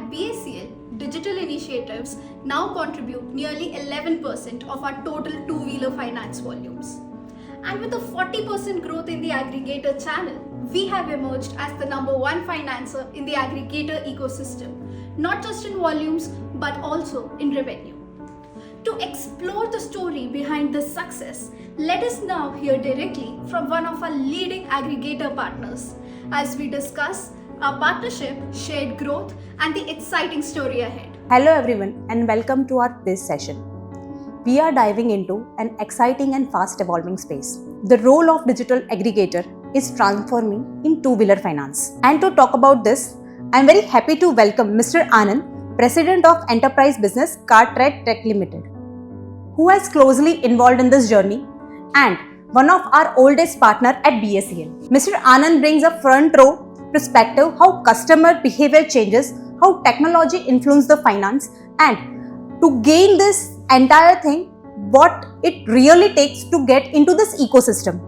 At BACL, digital initiatives now contribute nearly 11% of our total two-wheeler finance volumes. And with a 40% growth in the aggregator channel, we have emerged as the #1 financer in the aggregator ecosystem, not just in volumes, but also in revenue. To explore the story behind this success, let us now hear directly from one of our leading aggregator partners as we discuss our partnership, shared growth, and the exciting story ahead. Hello everyone and welcome to this session. We are diving into an exciting and fast evolving space. The role of digital aggregator is transforming in two-wheeler finance. And to talk about this, I am very happy to welcome Mr. Anand, President of Enterprise Business Cartwright Tech Limited, who has closely involved in this journey and one of our oldest partner at BACL. Mr. Anand brings a front row perspective how customer behavior changes, how technology influences the finance, and to gain this entire thing, what it really takes to get into this ecosystem.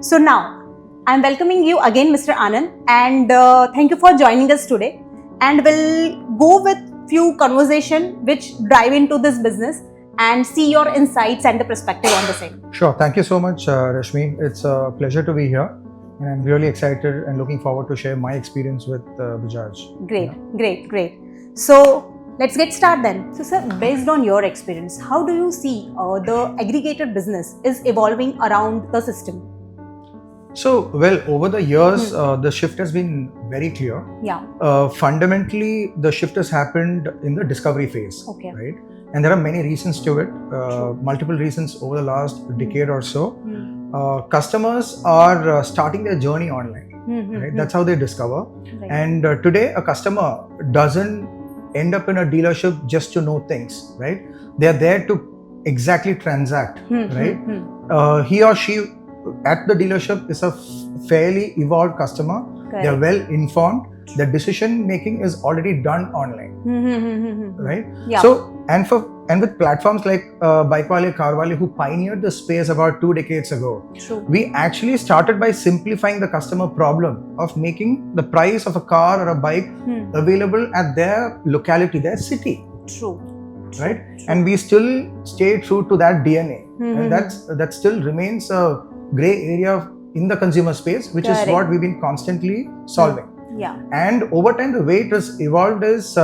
So now, I'm welcoming you again, Mr. Anand, and thank you for joining us today. And we'll go with few conversation which dive into this business and see your insights and the perspective on the same. Sure. Thank you so much, Rashmi. It's a pleasure to be here. And I'm really excited and looking forward to share my experience with Bajaj. Great. So let's get started then. So sir, based on your experience, how do you see the aggregator business is evolving around the system? So, well, over the years, the shift has been very clear. Yeah. Fundamentally, the shift has happened in the discovery phase. Okay. Right? And there are many reasons to it, multiple reasons over the last decade or so. Customers are starting their journey online. Right? That's how they discover. Right. And today, a customer doesn't end up in a dealership just to know things. Right? They are there to exactly transact. Right? He or she at the dealership is a fairly evolved customer. Correct. They are well informed. The decision making is already done online. Right? Yeah. So and with platforms like BikeWale, CarWale, who pioneered the space about 2 decades ago, True. we actually started by simplifying the customer problem of making the price of a car or a bike available at their locality, their city. True. Right? And we still stay true to that DNA. And that still remains a gray area in the consumer space, which Correct. is what we've been constantly solving. Yeah. And over time, the way it has evolved is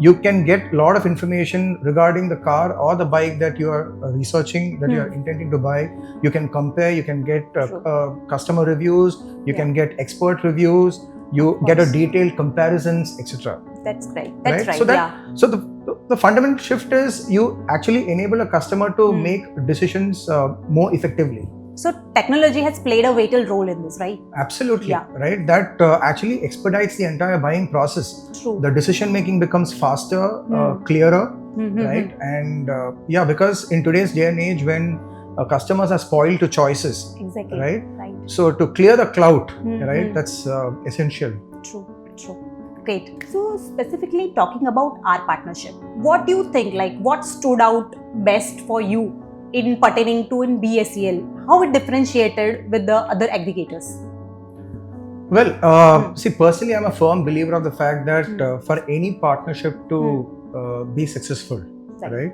you can get a lot of information regarding the car or the bike that you are researching, that you are intending to buy. You can compare, you can get customer reviews, you can get expert reviews, you get a detailed comparisons, etc. That's great. That's right. So the fundamental shift is you actually enable a customer to make decisions more effectively. So technology has played a vital role in this, right? Absolutely. Yeah. Right. That actually expedites the entire buying process. True. The decision making becomes faster, clearer, right? And because in today's day and age, when customers are spoiled to choices, Exactly. right? Right. So to clear the clout, right? That's essential. True. Great. So specifically talking about our partnership, what do you think? Like, what stood out best for you in pertaining to in BACL? How it differentiated with the other aggregators? Well, see, personally, I'm a firm believer of the fact that for any partnership to be successful, right?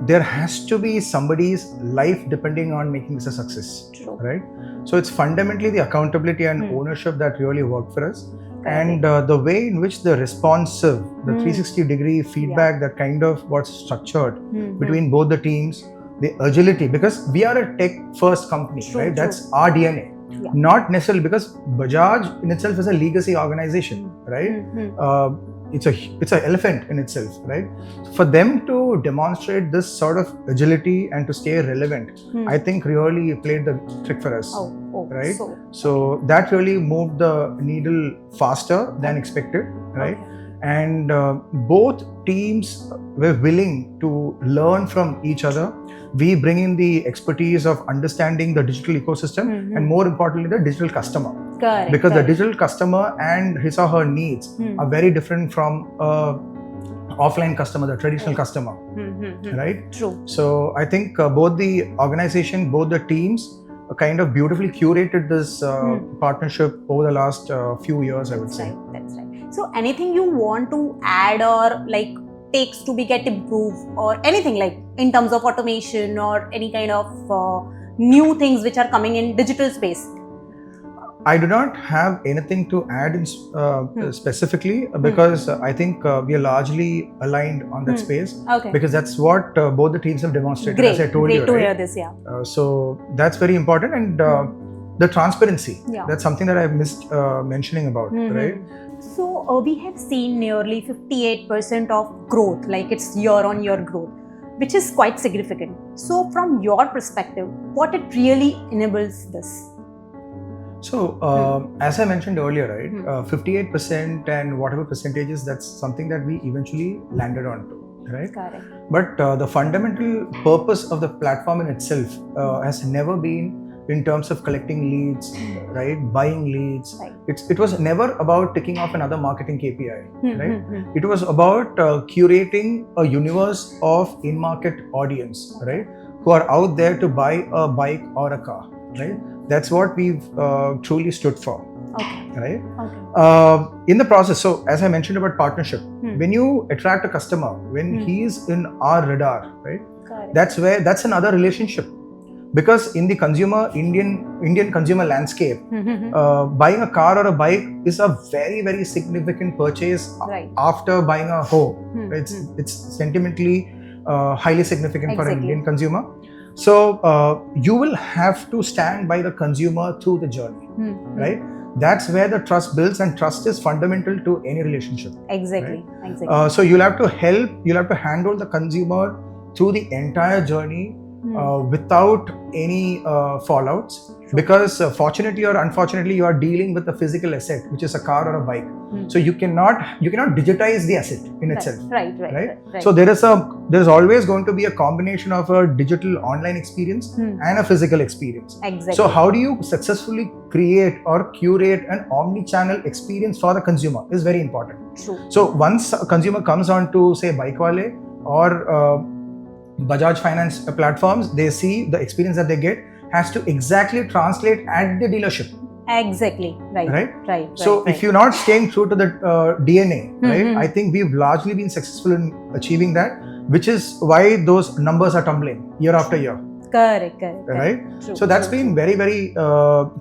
There has to be somebody's life depending on making this a success. True. Right? So it's fundamentally the accountability and ownership that really work for us. And the way in which the responsive, the 360-degree feedback that kind of got structured between both the teams, the agility, because we are a tech-first company, right? That's our DNA. Yeah. Not necessarily because Bajaj in itself is a legacy organization, right? It's an elephant in itself, right? So for them to demonstrate this sort of agility and to stay relevant, I think really played the trick for us, right? So that really moved the needle faster than expected, right? And both teams were willing to learn from each other. We bring in the expertise of understanding the digital ecosystem and more importantly, the digital customer. Correct. Because the digital customer and his or her needs are very different from offline customer, the traditional customer, right? True. So I think both the organization, both the teams kind of beautifully curated this partnership over the last few years, I would say. That's right. So anything you want to add or like takes to be get improved or anything like in terms of automation or any kind of new things which are coming in digital space? I do not have anything to add in, specifically because I think we are largely aligned on that space. Okay. Because that's what both the teams have demonstrated, Great. as I told Great you. to Right? hear this, yeah. So that's very important, and the transparency. Yeah. That's something that I missed mentioning about, right? So we have seen nearly 58% of growth, like it's year-on-year growth, which is quite significant. So from your perspective, what it really enables this? So, as I mentioned earlier, right, 58% and whatever percentages, that's something that we eventually landed onto, right? Correct. But the fundamental purpose of the platform in itself has never been in terms of collecting leads, right, buying leads. Right. It was never about ticking off another marketing KPI, right? It was about curating a universe of in-market audience, right, who are out there to buy a bike or a car, right? That's what we've truly stood for, Okay. right? Okay. In the process, so as I mentioned about partnership, when you attract a customer, when he is in our radar, right? Correct. That's another relationship. Because in the Indian consumer landscape, buying a car or a bike is a very, very significant purchase after buying a home. It's sentimentally highly significant for an Indian consumer. So you will have to stand by the consumer through the journey, right? That's where the trust builds, and trust is fundamental to any relationship. Exactly. Right? Exactly. So you'll have to handle the consumer through the entire journey without any fallouts. Sure. Because fortunately or unfortunately, you are dealing with a physical asset, which is a car or a bike. So you cannot digitize the asset in itself. Right. So there is always going to be a combination of a digital online experience and a physical experience. Exactly. So how do you successfully create or curate an omni-channel experience for the consumer is very important. True. So once a consumer comes on to say BikeWale or Bajaj Finance platforms, they see the experience that they get has to exactly translate at the dealership. Exactly. Right. So if you're not staying true to the DNA, right, I think we've largely been successful in achieving that, which is why those numbers are tumbling year after year. Correct. Right. True, so that's been very, very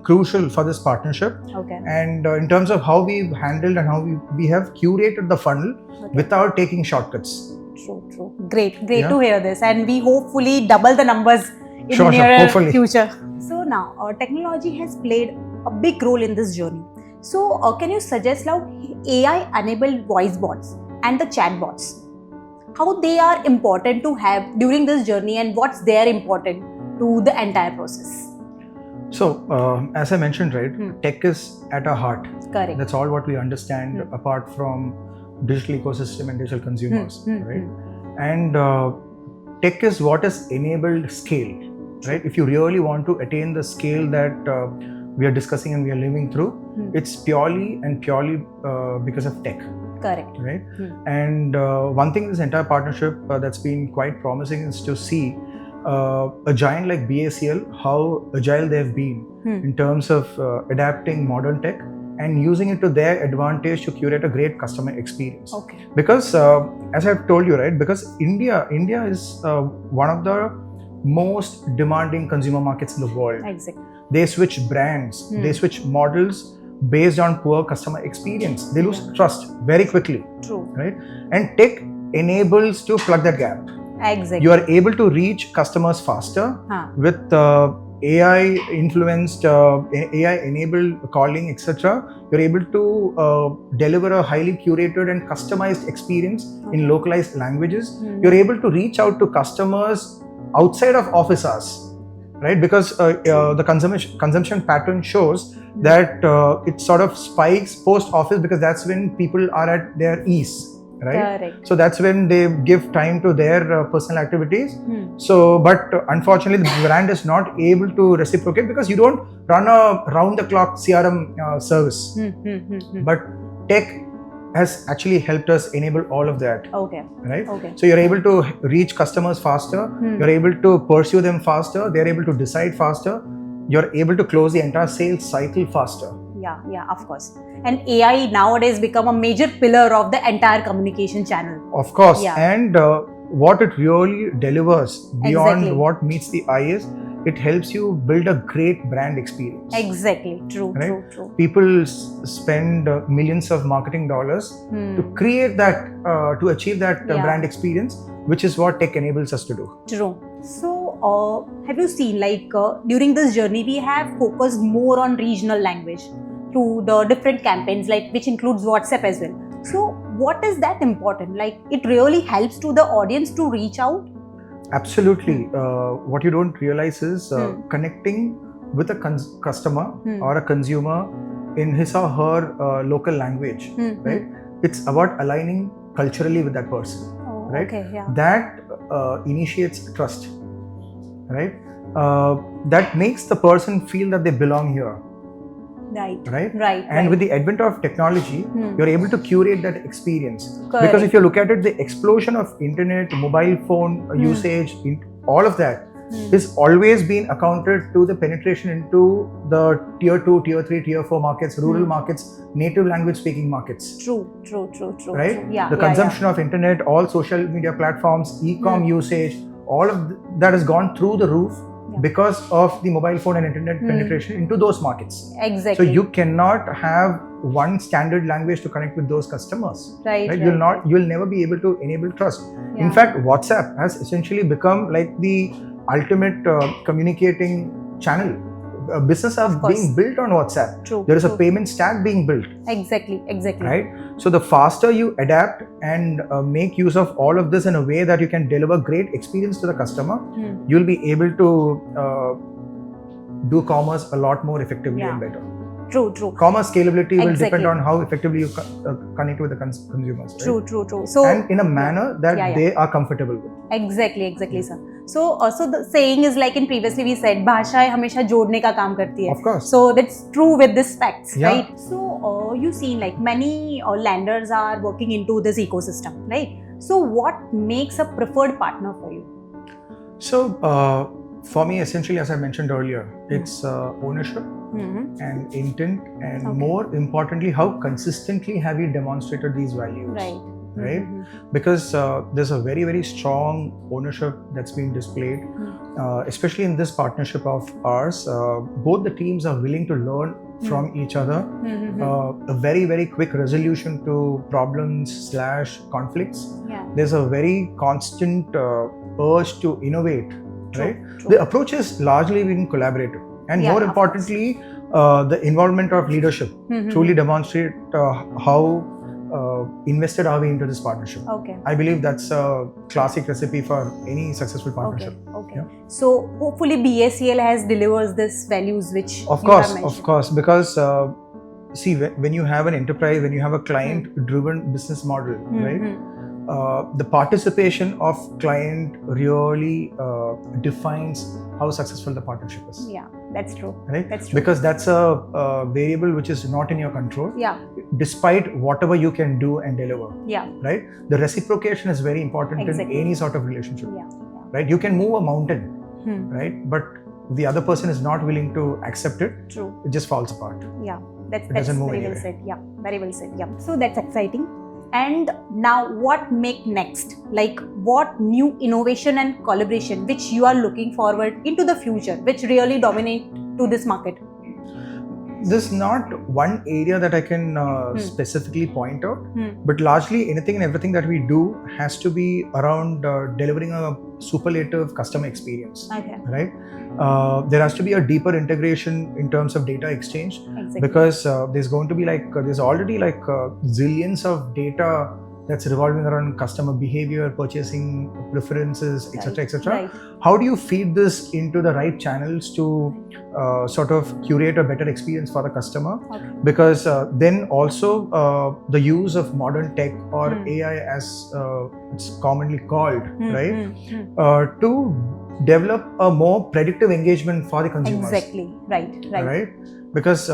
crucial for this partnership. Okay. And in terms of how we've handled and how we have curated the funnel without taking shortcuts. True. Great to hear this, and we hopefully double the numbers in the near future. So now, technology has played a big role in this journey. So, can you suggest how AI-enabled voice bots and the chat bots, how they are important to have during this journey, and what's their important to the entire process? So, as I mentioned, right, tech is at our heart. Correct. That's all what we understand apart from digital ecosystem and digital consumers, right? And tech is what has enabled scale, right? If you really want to attain the scale that we are discussing and we are living through, it's purely because of tech. Correct. Right? And one thing in this entire partnership that's been quite promising is to see a giant like BACL, how agile they have been in terms of adapting modern tech and using it to their advantage to curate a great customer experience. Okay. Because as I've told you, right, because India is one of the most demanding consumer markets in the world. Exactly. They switch brands, they switch models based on poor customer experience. They lose trust very quickly. True. Right? And tech enables to plug that gap. Exactly. You are able to reach customers faster with AI influenced, AI enabled calling, etc. You're able to deliver a highly curated and customized experience in localized languages. You're able to reach out to customers outside of office hours, right? Because the consumption pattern shows that it sort of spikes post office because that's when people are at their ease. Right? Correct. So that's when they give time to their personal activities. So, but unfortunately, the brand is not able to reciprocate because you don't run a round-the-clock CRM service. But tech has actually helped us enable all of that. Okay. Right? Okay. So you're able to reach customers faster. You're able to pursue them faster. They're able to decide faster. You're able to close the entire sales cycle faster. Yeah, of course. And AI nowadays become a major pillar of the entire communication channel. Of course. Yeah. And what it really delivers beyond Exactly. what meets the eye is, it helps you build a great brand experience. Exactly. True. Right? True. People spend millions of marketing dollars to create that, to achieve that Yeah. brand experience, which is what tech enables us to do. True. So, have you seen during this journey we have focused more on regional language through the different campaigns, which includes WhatsApp as well. So, what is that important? It really helps to the audience to reach out. Absolutely. What you don't realize is connecting with a customer or a consumer in his or her local language, right? It's about aligning culturally with that person, right? Okay, yeah. That initiates trust, right? That makes the person feel that they belong here. Right. And with the advent of technology, you're able to curate that experience. Correct. Because if you look at it, the explosion of internet, mobile phone usage, all of that is always been accounted to the penetration into the tier 2, tier 3, tier 4 markets, rural markets, native language speaking markets. True. Right? True. Yeah. The consumption of internet, all social media platforms, e-com usage, all of that has gone through the roof. Because of the mobile phone and internet penetration into those markets. Exactly. So you cannot have one standard language to connect with those customers. Right. You'll never be able to enable trust. Yeah. In fact, WhatsApp has essentially become like the ultimate communicating channel. Business are being built on WhatsApp. True. There is a payment stack being built. Exactly. Right? So the faster you adapt and make use of all of this in a way that you can deliver great experience to the customer, you'll be able to do commerce a lot more effectively and better. True. Commerce scalability will depend on how effectively you connect with the consumers. Right? True. So, and in a manner that they are comfortable with. Exactly, sir. So the saying is in previously we said, भाषाएं हमेशा जोड़ने का काम करती है. Of course. So that's true with this facts, Yeah. right? So you see many lenders are working into this ecosystem, right? So what makes a preferred partner for you? So for me, essentially, as I mentioned earlier, it's ownership and intent, and more importantly, how consistently have you demonstrated these values? Right? Because there's a very, very strong ownership that's been displayed, especially in this partnership of ours. Both the teams are willing to learn from each other, a very, very quick resolution to problems / conflicts. There's a very constant urge to innovate, right? The approach is largely been collaborative, and more importantly, the involvement of leadership truly demonstrate how invested are we into this partnership. I believe that's a classic recipe for any successful partnership. Yeah. So hopefully BACL has delivers this values which of course, because see, when you have an enterprise, when you have a client driven business model, right, the participation of client really defines how successful the partnership is. Yeah, that's true. Right? That's true. Because that's a variable which is not in your control. Yeah. Despite whatever you can do and deliver. Yeah. Right? The reciprocation is very important in any sort of relationship. Yeah. Right? You can move a mountain, right? But the other person is not willing to accept it. True. It just falls apart. Yeah. That's very well said. Yeah. Very well said. Yeah. So that's exciting. And now what make next? What new innovation and collaboration which you are looking forward into the future, which really dominate to this market? There's not one area that I can specifically point out, but largely anything and everything that we do has to be around delivering a superlative customer experience. Right? There has to be a deeper integration in terms of data exchange, because there's going to be there's already zillions of data that's revolving around customer behavior, purchasing preferences, etc. Right. How do you feed this into the right channels to sort of curate a better experience for the customer? Because then also the use of modern tech or AI, as it's commonly called, right, to develop a more predictive engagement for the consumers. Exactly. Right. Because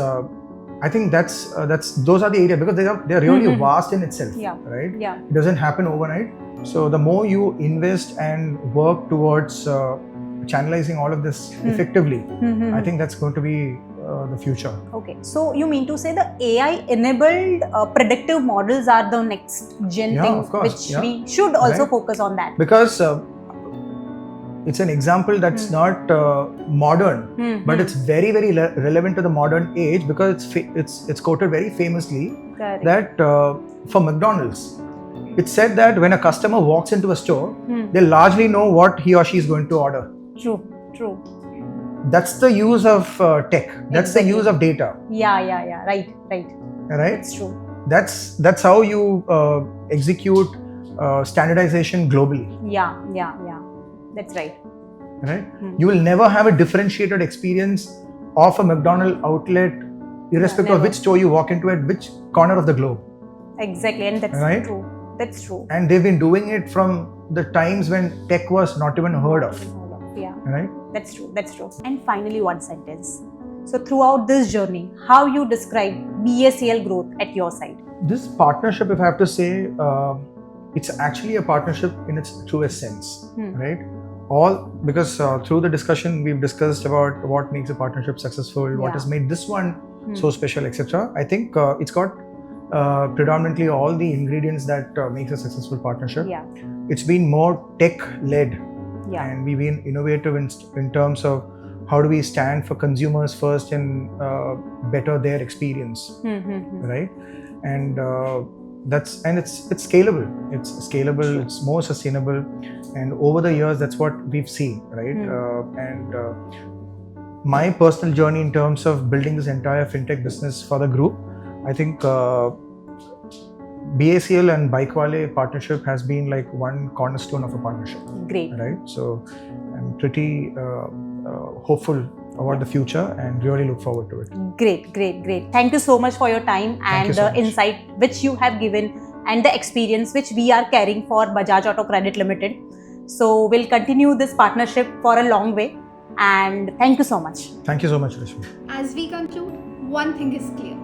I think that's those are the areas, because they're really vast in itself. Right? Yeah. It doesn't happen overnight. So the more you invest and work towards channelizing all of this effectively, I think that's going to be the future. Okay, so you mean to say the AI-enabled predictive models are the next gen Yeah, thing, of course, which yeah. we should also Right. focus on that. Because it's an example that's not modern, but it's very, very relevant to the modern age, because it's quoted very famously Correct. that for McDonald's, it's said that when a customer walks into a store, they largely know what he or she is going to order. True, true. That's the use of tech. That's Exactly. the use of data. Yeah. Right. Right? That's true. That's how you execute standardization globally. Yeah. That's right. Right? You will never have a differentiated experience of a McDonald's outlet, irrespective of never. which store you walk into at which corner of the globe. Exactly, and that's Right? true. That's true. And they've been doing it from the times when tech was not even heard of. Yeah, Right? that's true. And finally, one sentence. So throughout this journey, how you describe BACL growth at your side? This partnership, if I have to say, it's actually a partnership in its truest sense, right? Because through the discussion we've discussed about what makes a partnership successful, what has made this one so special, etc. I think it's got predominantly all the ingredients that makes a successful partnership. Yeah. It's been more tech-led, Yeah. and we've been innovative in terms of how do we stand for consumers first and better their experience, right? And it's scalable. It's more sustainable, and over the years that's what we've seen, right? My personal journey in terms of building this entire fintech business for the group, I think BACL and BikeWale partnership has been like one cornerstone of a partnership. Great. Right? So I'm pretty hopeful about the future and really look forward to it. Great. Thank you so much for your time and the insight which you have given and the experience which we are carrying for Bajaj Auto Credit Limited. So we'll continue this partnership for a long way, and thank you so much. Thank you so much, Rashmi. As we conclude, one thing is clear,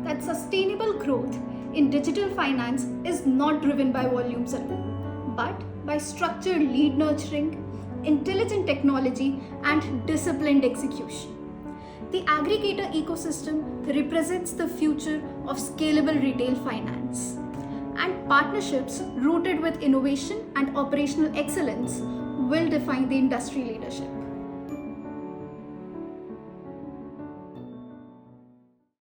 that sustainable growth in digital finance is not driven by volumes alone, but by structured lead nurturing, intelligent technology, and disciplined execution. The aggregator ecosystem represents the future of scalable retail finance, and partnerships rooted with innovation and operational excellence will define the industry leadership.